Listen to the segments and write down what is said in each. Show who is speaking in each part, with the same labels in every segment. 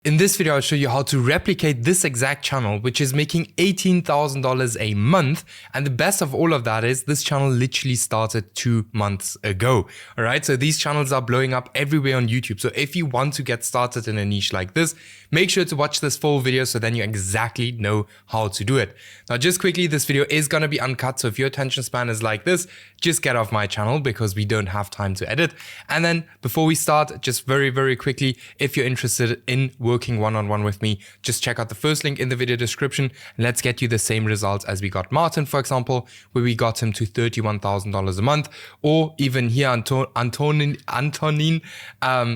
Speaker 1: In this video, I'll show you how to replicate this exact channel, which is making $18,000 a month. And the best of all of that is this channel literally started 2 months ago. All right. So these channels are blowing up everywhere on YouTube. So if you want to get started in a niche like this, make sure to watch this full video so then you exactly know how to do it. Now, just quickly, this video is going to be uncut. So if your attention span is like this, just get off my channel because we don't have time to edit. And then before we start, just very quickly, if you're interested in working one-on-one with me, just check out the first link in the video description. And let's get you the same results as we got Martin, for example, where we got him to $31,000 a month, or even here Antonin,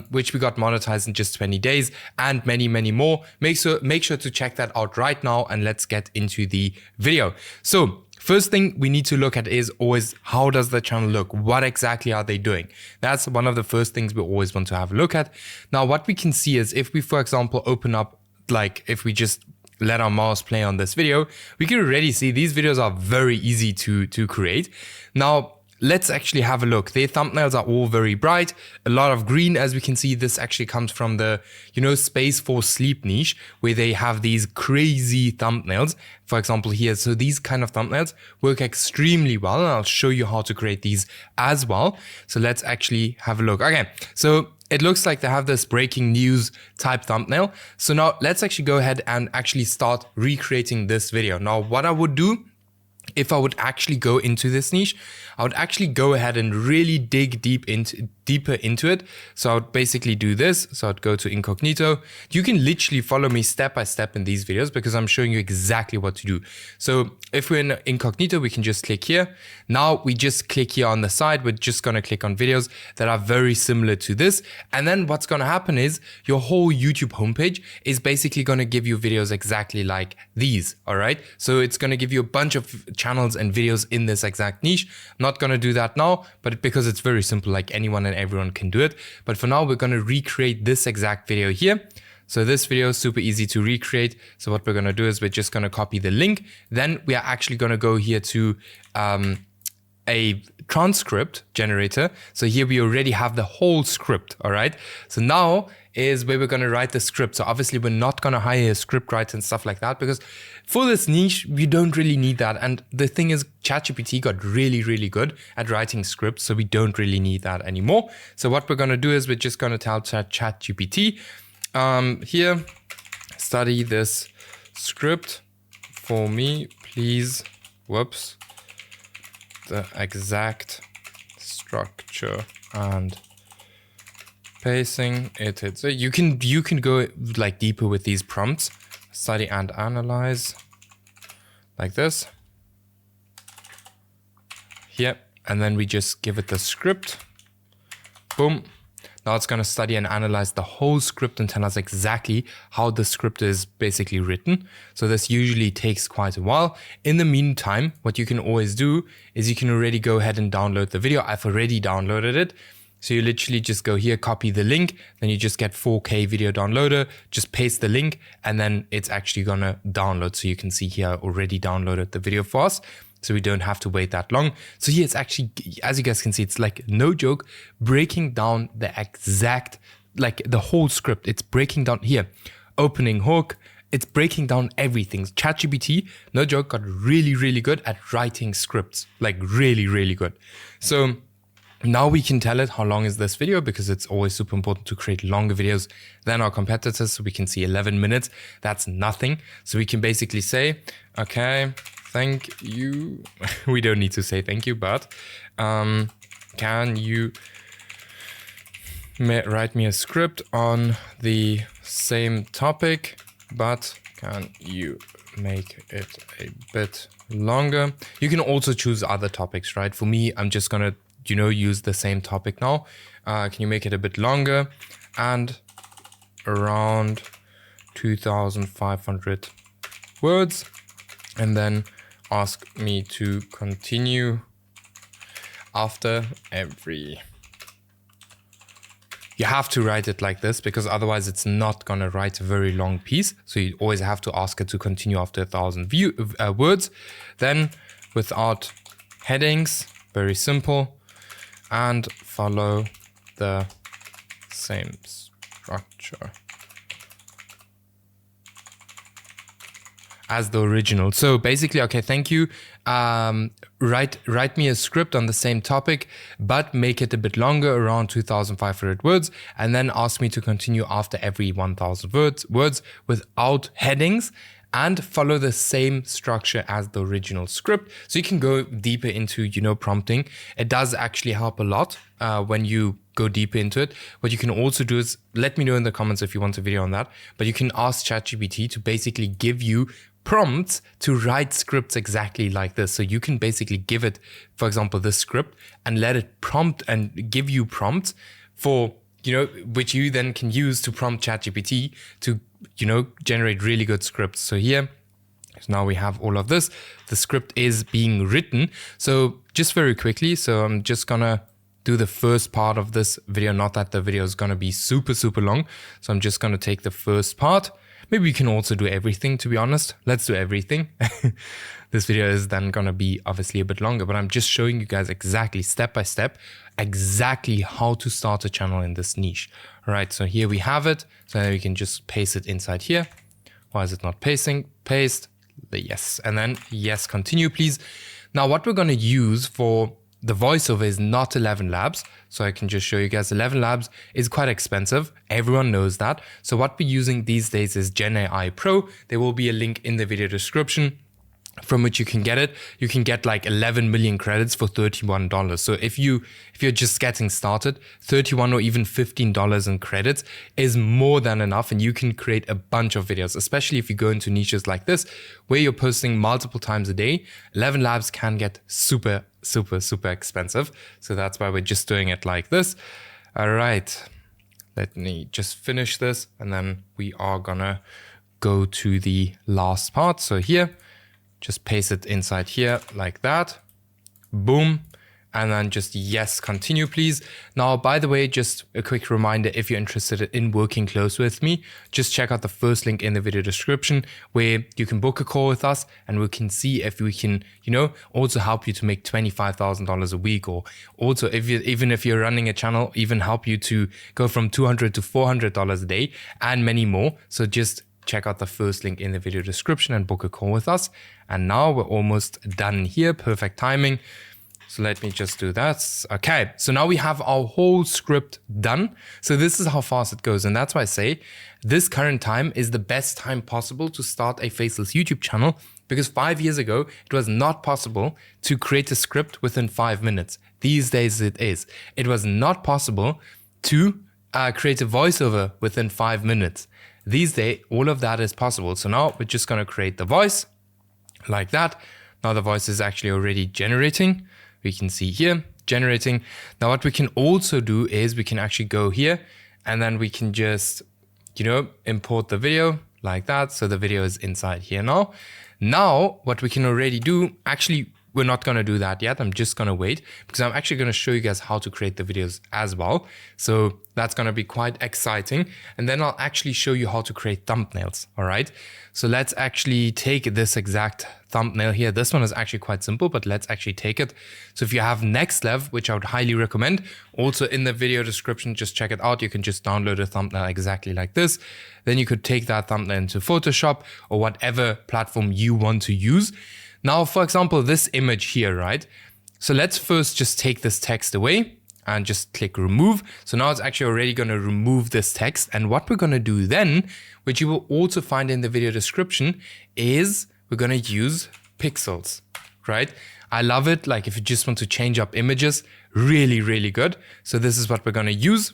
Speaker 1: which we got monetized in just 20 days, and many more. Make sure to check that out right now, and let's get into the video. So first thing we need to look at is always, how does the channel look? What exactly are they doing? That's one of the first things we always want to have a look at. Now, what we can see is if we, for example, open up, like if we just let our mouse play on this video, we can already see these videos are very easy to create. Now, let's actually have a look. Their thumbnails are all very bright, a lot of green. As we can see, this actually comes from the, space for sleep niche, where they have these crazy thumbnails. For example, here, so these kind of thumbnails work extremely well, and I'll show you how to create these as well. So let's actually have a look. Okay, so it looks like they have this breaking news type thumbnail. So now let's actually go ahead and actually start recreating this video. Now, what I would do, if I would actually go into this niche, I would actually go ahead and really dig deeper into it. So I would basically do this. So I'd go to incognito. You can literally follow me step by step in these videos because I'm showing you exactly what to do. So if we're in incognito, we can just click here. Now we just click here on the side. We're just going to click on videos that are very similar to this. And then what's going to happen is your whole YouTube homepage is basically going to give you videos exactly like these. All right. So it's going to give you a bunch of channels and videos in this exact niche. I'm not going to do that now, but because it's very simple, like anyone and everyone can do it. But for now, we're going to recreate this exact video here. So this video is super easy to recreate. So what we're going to do is we're just going to copy the link. Then we are actually going to go here to a transcript generator. So here we already have the whole script. All right. So now is where we're going to write the script. So obviously we're not going to hire a script writer and stuff like that, because for this niche, we don't really need that. And the thing is, ChatGPT got really good at writing scripts. So we don't really need that anymore. So what we're going to do is we're just going to tell ChatGPT, here, study this script for me, please. Whoops. The exact structure and pacing it. So you can go like deeper with these prompts. Study and analyze like this. Here, and then we just give it the script. Boom. Now it's going to study and analyze the whole script and tell us exactly how the script is basically written. So this usually takes quite a while. In the meantime, what you can always do is you can already go ahead and download the video. I've already downloaded it. So you literally just go here, copy the link, then you just get 4K video downloader, just paste the link, and then it's actually going to download. So you can see here, I already downloaded the video for us. So we don't have to wait that long. So here it's actually, as you guys can see, it's like no joke, breaking down the exact, like the whole script. It's breaking down here, opening hook. It's breaking down everything. ChatGPT, no joke, got really good at writing scripts, like really good. So now we can tell it how long is this video, because it's always super important to create longer videos than our competitors. So we can see 11 minutes. That's nothing. So we can basically say, okay, thank you. We don't need to say thank you, but can you write me a script on the same topic, but can you make it a bit longer? You can also choose other topics, right? For me, I'm just gonna, use the same topic now. Can you make it a bit longer and around 2,500 words? And then ask me to continue after every. You have to write it like this because otherwise it's not going to write a very long piece. So you always have to ask it to continue after 1,000 words. Then without headings, very simple, and follow the same structure as the original. So basically, okay, thank you. Write me a script on the same topic, but make it a bit longer, around 2,500 words, and then ask me to continue after every 1,000 words without headings, and follow the same structure as the original script. So you can go deeper into, prompting. It does actually help a lot when you go deeper into it. What you can also do is, let me know in the comments if you want a video on that, but you can ask ChatGPT to basically give you prompts to write scripts exactly like this. So you can basically give it, for example, this script, and let it prompt and give you prompts for, which you then can use to prompt ChatGPT to, generate really good scripts. So here, now we have all of this. The script is being written. So just very quickly, so I'm just gonna do the first part of this video. Not that the video is gonna be super, super long. So I'm just gonna take the first part. Maybe we can also do everything, to be honest. Let's do everything. This video is then gonna be obviously a bit longer, but I'm just showing you guys exactly, step by step, exactly how to start a channel in this niche. All right, so here we have it. So then we can just paste it inside here. Why is it not pasting? Paste, the yes, and then yes, continue, please. Now what we're gonna use for the voiceover is not ElevenLabs. So I can just show you guys, ElevenLabs is quite expensive. Everyone knows that. So what we're using these days is GenAIPro. There will be a link in the video description from which you can get it. You can get like 11 million credits for $31. So if you're just getting started, $31 or even $15 in credits is more than enough, and you can create a bunch of videos, especially if you go into niches like this where you're posting multiple times a day. ElevenLabs can get super, super, super expensive. So that's why we're just doing it like this. All right, let me just finish this, and then we are gonna go to the last part. So here, just paste it inside here like that. Boom. And then just yes, continue, please. Now, by the way, just a quick reminder, if you're interested in working close with me, just check out the first link in the video description where you can book a call with us, and we can see if we can, also help you to make $25,000 a week, or also even if you're running a channel, even help you to go from $200 to $400 a day and many more. So just check out the first link in the video description and book a call with us. And now we're almost done here. Perfect timing. So let me just do that. Okay, so now we have our whole script done. So this is how fast it goes. And that's why I say this current time is the best time possible to start a Faceless YouTube channel, because 5 years ago, it was not possible to create a script within 5 minutes. These days it is. It was not possible to create a voiceover within 5 minutes. These days, all of that is possible. So now we're just going to create the voice like that. Now the voice is actually already generating. We can see here, generating. Now what we can also do is we can actually go here, and then we can just, import the video like that. So the video is inside here now. Now what we can already do, actually, we're not going to do that yet. I'm just going to wait, because I'm actually going to show you guys how to create the videos as well. So that's going to be quite exciting. And then I'll actually show you how to create thumbnails. All right. So let's actually take this exact thumbnail here. This one is actually quite simple, but let's actually take it. So if you have NextLev, which I would highly recommend, also in the video description, just check it out. You can just download a thumbnail exactly like this. Then you could take that thumbnail into Photoshop or whatever platform you want to use. Now, for example, this image here, right? So let's first just take this text away and just click remove. So now it's actually already going to remove this text. And what we're going to do then, which you will also find in the video description, is we're going to use pixels, right? I love it. Like if you just want to change up images, really, really good. So this is what we're going to use.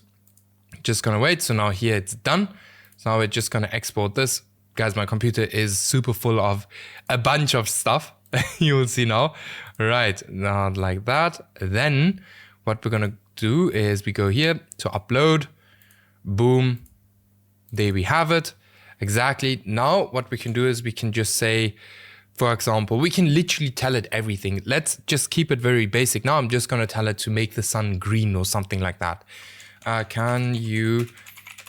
Speaker 1: Just going to wait. So now here it's done. So now we're just going to export this. Guys, my computer is super full of a bunch of stuff. You will see now. Right, now like that. Then what we're gonna do is we go here to upload. Boom. There we have it. Exactly. Now what we can do is we can just say, for example, we can literally tell it everything. Let's just keep it very basic. Now I'm just gonna tell it to make the sun green or something like that. Can you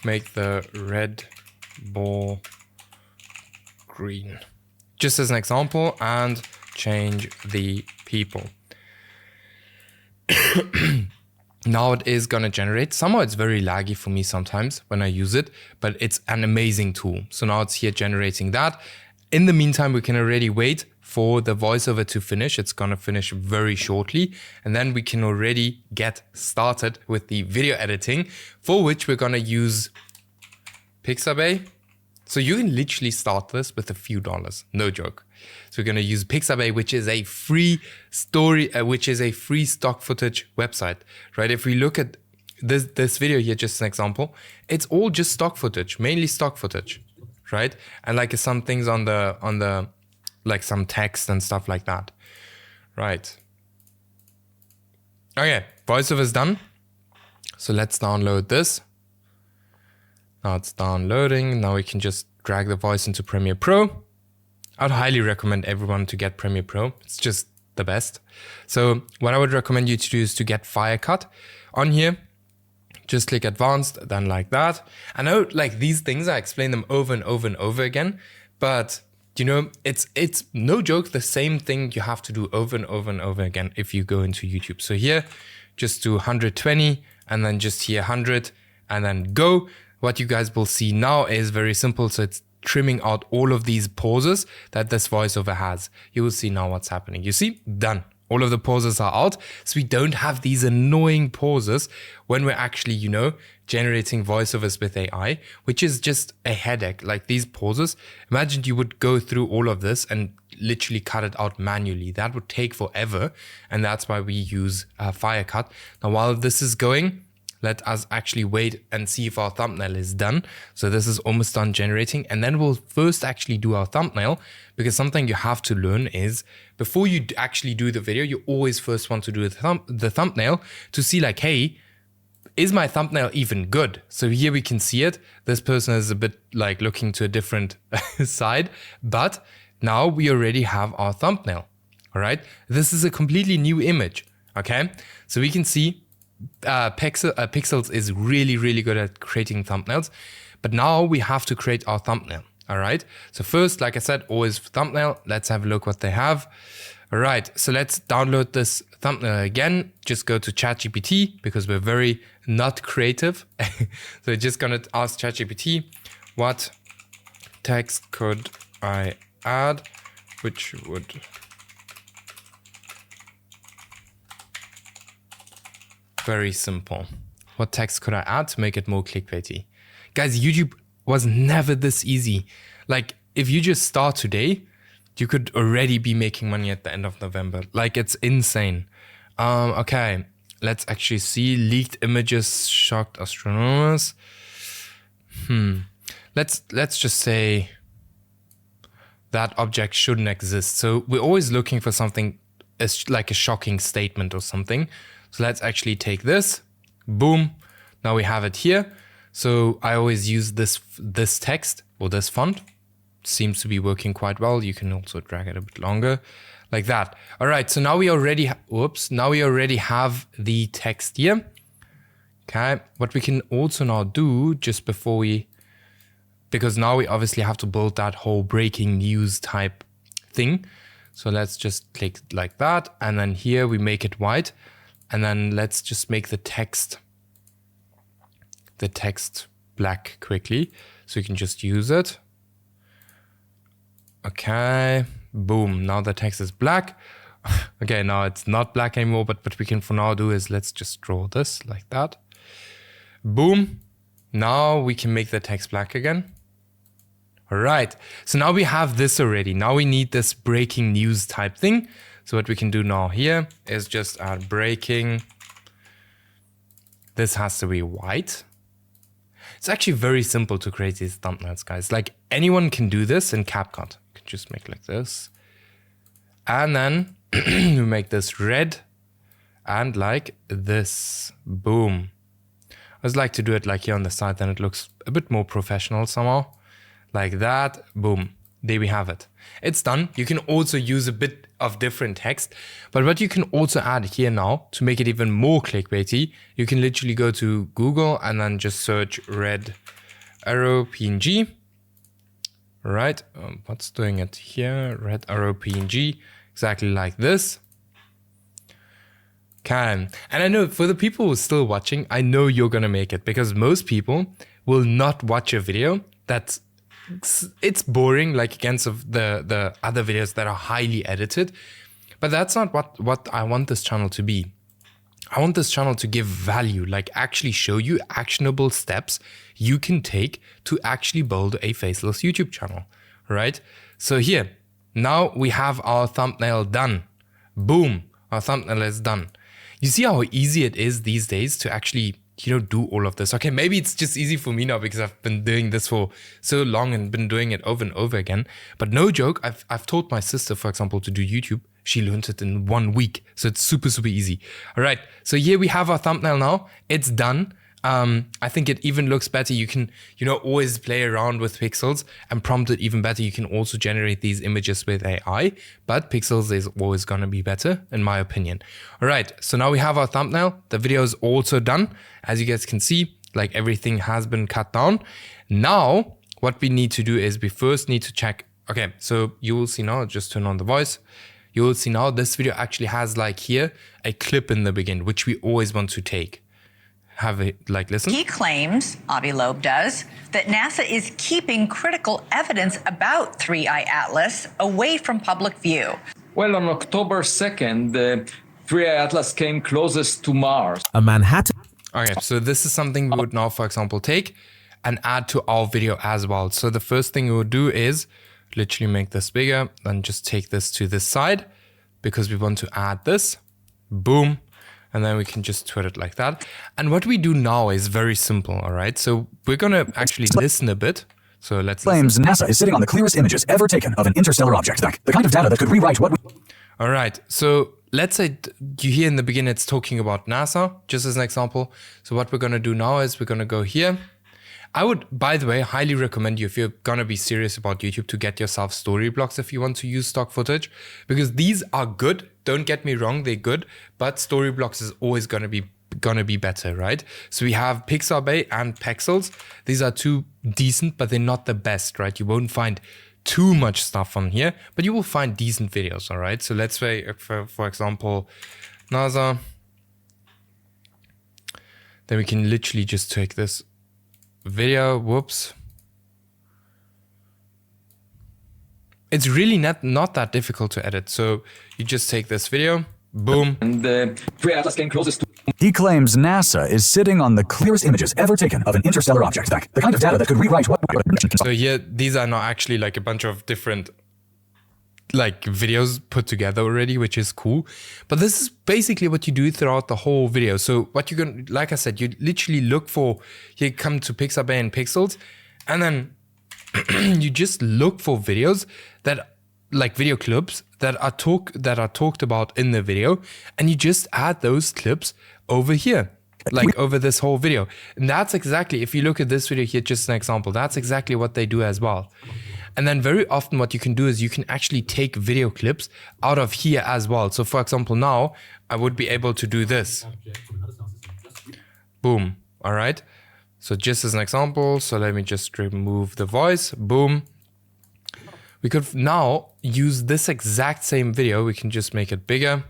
Speaker 1: make the red ball green? Just as an example, and change the people. Now it is gonna generate. Somehow it's very laggy for me sometimes when I use it, but it's an amazing tool. So now it's here generating that. in the meantime, we can already wait for the voiceover to finish. It's gonna finish very shortly. And then we can already get started with the video editing, for which we're gonna use Pixabay. So you can literally start this with a few dollars, no joke. So we're gonna use Pixabay, which is a free free stock footage website, right? If we look at this video here, just an example, it's all just stock footage, mainly stock footage, right? And like some things on the like some text and stuff like that, right? Okay, voiceover is done. So let's download this. Now it's downloading. Now we can just drag the voice into Premiere Pro. I'd highly recommend everyone to get Premiere Pro. It's just the best. So what I would recommend you to do is to get Firecut on here. Just click advanced, then like that. I know like these things, I explain them over and over and over again, but you know, it's no joke, the same thing you have to do over and over and over again if you go into YouTube. So here, just do 120 and then just here 100 and then go. What you guys will see now is very simple. So it's trimming out all of these pauses that this voiceover has. You will see now what's happening. You see, done. All of the pauses are out. So we don't have these annoying pauses when we're actually, you know, generating voiceovers with AI, which is just a headache. Like these pauses, imagine you would go through all of this and literally cut it out manually. That would take forever. And that's why we use Firecut. Now, while this is going, let us actually wait and see if our thumbnail is done. So this is almost done generating. And then we'll first actually do our thumbnail, because something you have to learn is before you actually do the video, you always first want to do the thumbnail to see like, hey, is my thumbnail even good? So here we can see it. This person is a bit like looking to a different side, but now we already have our thumbnail. All right. This is a completely new image. Okay. So we can see Pixels is really, really good at creating thumbnails, but now we have to create our thumbnail. All right. So first, like I said, always thumbnail. Let's have a look what they have. All right. So let's download this thumbnail again. Just go to ChatGPT because we're very not creative. So just going to ask ChatGPT, what text could I add, which would very simple. What text could I add to make it more clickbaity? Guys, YouTube was never this easy. Like if you just start today, you could already be making money at the end of November. Like it's insane. Okay, let's actually see leaked images shocked astronomers. Let's just say that object shouldn't exist. So we're always looking for something like a shocking statement or something. So let's actually take this, boom. Now we have it here. So I always use this text or this font. Seems to be working quite well. You can also drag it a bit longer like that. All right, so now we already, have the text here. Okay, what we can also now do just before because now we obviously have to build that whole breaking news type thing. So let's just click like that. And then here we make it white. And then let's just make the text black quickly. So you can just use it. Okay, boom. Now the text is black. Okay, now it's not black anymore, but what we can for now do is let's just draw this like that. Boom. Now we can make the text black again. All right, so now we have this already. Now we need this breaking news type thing. So what we can do now here is just add breaking. This has to be white. It's actually very simple to create these thumbnails, guys. Like anyone can do this in CapCut. You can just make like this. And then we make this red and like this. Boom. I just like to do it like here on the side, then it looks a bit more professional somehow. Like that. Boom. There we have it. It's done. You can also use a bit of different text, but what you can also add here now to make it even more clickbaity, you can literally go to Google and then just search red arrow PNG. Right. What's doing it here? Red arrow PNG, exactly like this. And I know for the people who are still watching, I know you're going to make it because most people will not watch a video that's it's boring like against of the other videos that are highly edited. But that's not what I want this channel to be. I want this channel to give value, like actually show you actionable steps you can take to actually build a faceless YouTube channel, right? So here, now we have our thumbnail done. Boom, our thumbnail is done. You see how easy it is these days to actually, do all of this. Okay, maybe it's just easy for me now because I've been doing this for so long and been doing it over and over again. But no joke, I've taught my sister, for example, to do YouTube. She learned it in 1 week. So it's super, super easy. All right. So here we have our thumbnail now. It's done. I think it even looks better. You can, always play around with pixels and prompt it even better. You can also generate these images with AI, but pixels is always going to be better in my opinion. All right. So now we have our thumbnail. The video is also done. As you guys can see, like everything has been cut down. Now, what we need to do is we first need to check. Okay. So you will see now, I'll just turn on the voice. You will see now this video actually has like here a clip in the beginning, which we always want to take. Have it like listen.
Speaker 2: He claims, ElevenLabs does, that NASA is keeping critical evidence about 3i Atlas away from public view.
Speaker 3: Well, on October 2nd, the 3i Atlas came closest to Mars.
Speaker 4: A Manhattan.
Speaker 1: Okay, so this is something we would now, for example, take and add to our video as well. So the first thing we would do is literally make this bigger, then just take this to this side because we want to add this. Boom. And then we can just twist it like that. And what we do now is very simple, all right? So we're going to actually listen a bit. So let's
Speaker 4: claims NASA is sitting on the clearest images ever taken of an interstellar object, the kind of data that could rewrite what we...
Speaker 1: All right. So let's say you hear in the beginning it's talking about NASA, just as an example. So what we're going to do now is we're going to go here. I would, by the way, highly recommend you if you're going to be serious about YouTube to get yourself story blocks if you want to use stock footage, because these are good. Don't get me wrong, they're good, but story blocks is always going to be better, right? So we have Pixabay and Pexels. These are two decent, but they're not the best, right? You won't find too much stuff on here, but you will find decent videos, all right? So let's say, for example, NASA. Then we can literally just take this video, whoops. It's really not that difficult to edit. So you just take this video, boom.
Speaker 3: And the 3i Atlas came closest to...
Speaker 4: He claims NASA is sitting on the clearest images ever taken of an interstellar object, the kind of data that could rewrite what...
Speaker 1: So here, these are not actually like a bunch of different like videos put together already, which is cool. But this is basically what you do throughout the whole video. So what you're going to, like I said, you literally look for, you come to Pixabay and Pixels, and then you just look for videos that, like video clips that are talked about in the video, and you just add those clips over here, like over this whole video. And that's exactly, if you look at this video here, just an example, that's exactly what they do as well. And then very often what you can do is you can actually take video clips out of here as well. So for example, now I would be able to do this. Boom. All right. So just as an example, so let me just remove the voice. Boom. We could now use this exact same video. We can just make it bigger.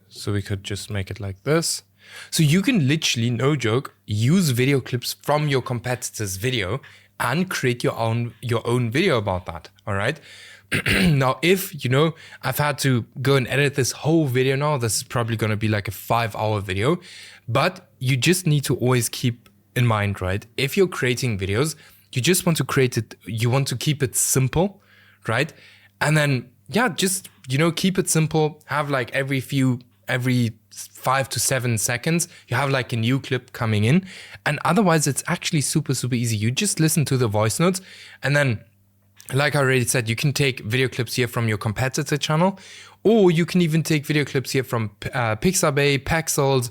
Speaker 1: So we could just make it like this. So you can literally, no joke, use video clips from your competitor's video and create your own video about that. All right. Now, if, I've had to go and edit this whole video now, this is probably going to be like a 5-hour video, but you just need to always keep in mind, right? If you're creating videos, you just want to create it, you want to keep it simple, right? And then, yeah, just, keep it simple, have like every 5 to 7 seconds, you have like a new clip coming in. And otherwise it's actually super, super easy. You just listen to the voice notes. And then, like I already said, you can take video clips here from your competitor channel, or you can even take video clips here from Pixabay, Pexels,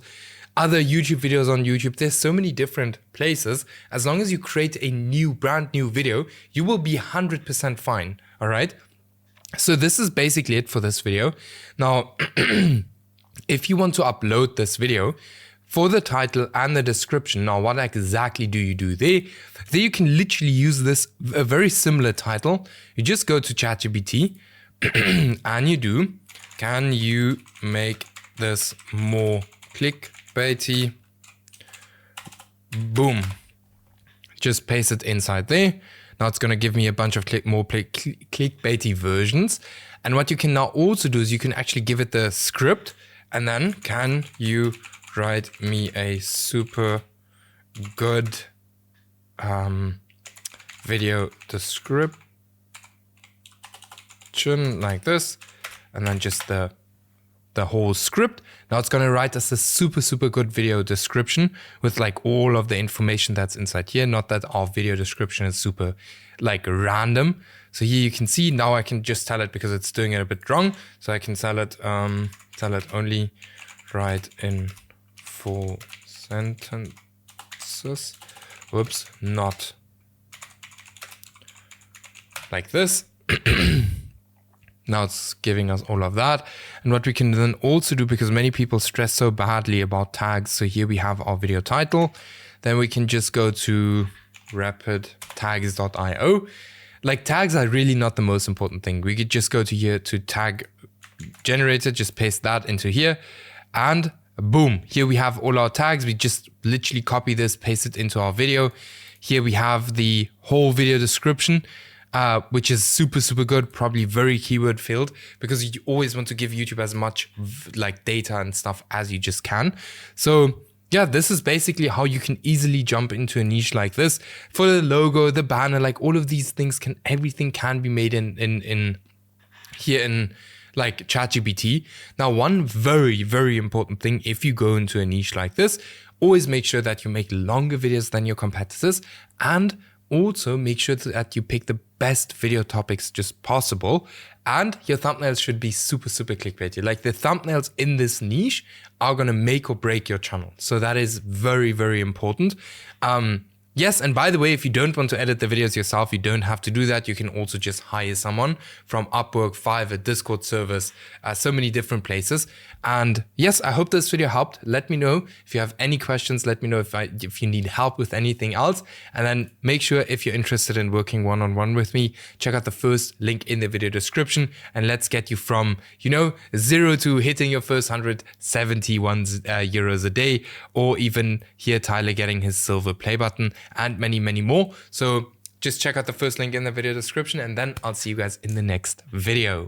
Speaker 1: other YouTube videos on YouTube. There's so many different places. As long as you create a brand new video, you will be 100% fine. All right. So this is basically it for this video. Now, if you want to upload this video, for the title and the description, now what exactly do you do there? There you can literally use this, a very similar title. You just go to ChatGPT and you do, can you make this more clickbaity? Boom. just paste it inside there. Now it's going to give me a bunch of clickbaity versions. And what you can now also do is you can actually give it the script, and then can you write me a super good video description like this, and then just the whole script. Now it's going to write us a super good video description with like all of the information that's inside here. Not that our video description is super like random. So here you can see, now I can just tell it because it's doing it a bit wrong. So I can tell it only write in 4 sentences. Whoops, not like this. Now it's giving us all of that. And what we can then also do, because many people stress so badly about tags. So here we have our video title. Then we can just go to rapidtags.io. Like, tags are really not the most important thing. We could just go to here to tag generator, just paste that into here, and boom, here we have all our tags. We just literally copy this, paste it into our video. Here we have the whole video description, which is super good, probably very keyword filled, because you always want to give YouTube as much like data and stuff as you just can. So yeah, this is basically how you can easily jump into a niche like this. For the logo, the banner, like all of these things, everything can be made in here in like ChatGPT. Now, one very important thing, if you go into a niche like this, always make sure that you make longer videos than your competitors, and also make sure that you pick the best video topics just possible, and your thumbnails should be super clickbaity. Like, the thumbnails in this niche are gonna make or break your channel. So that is very important. Yes, and by the way, if you don't want to edit the videos yourself, you don't have to do that. You can also just hire someone from Upwork, Fiverr, Discord servers, so many different places. And yes, I hope this video helped. Let me know if you have any questions. Let me know if you need help with anything else. And then make sure, if you're interested in working one-on-one with me, check out the first link in the video description, and let's get you from, 0 to hitting your first 171 euros a day, or even here Tyler getting his silver play button, and many more. So just check out the first link in the video description, and then I'll see you guys in the next video.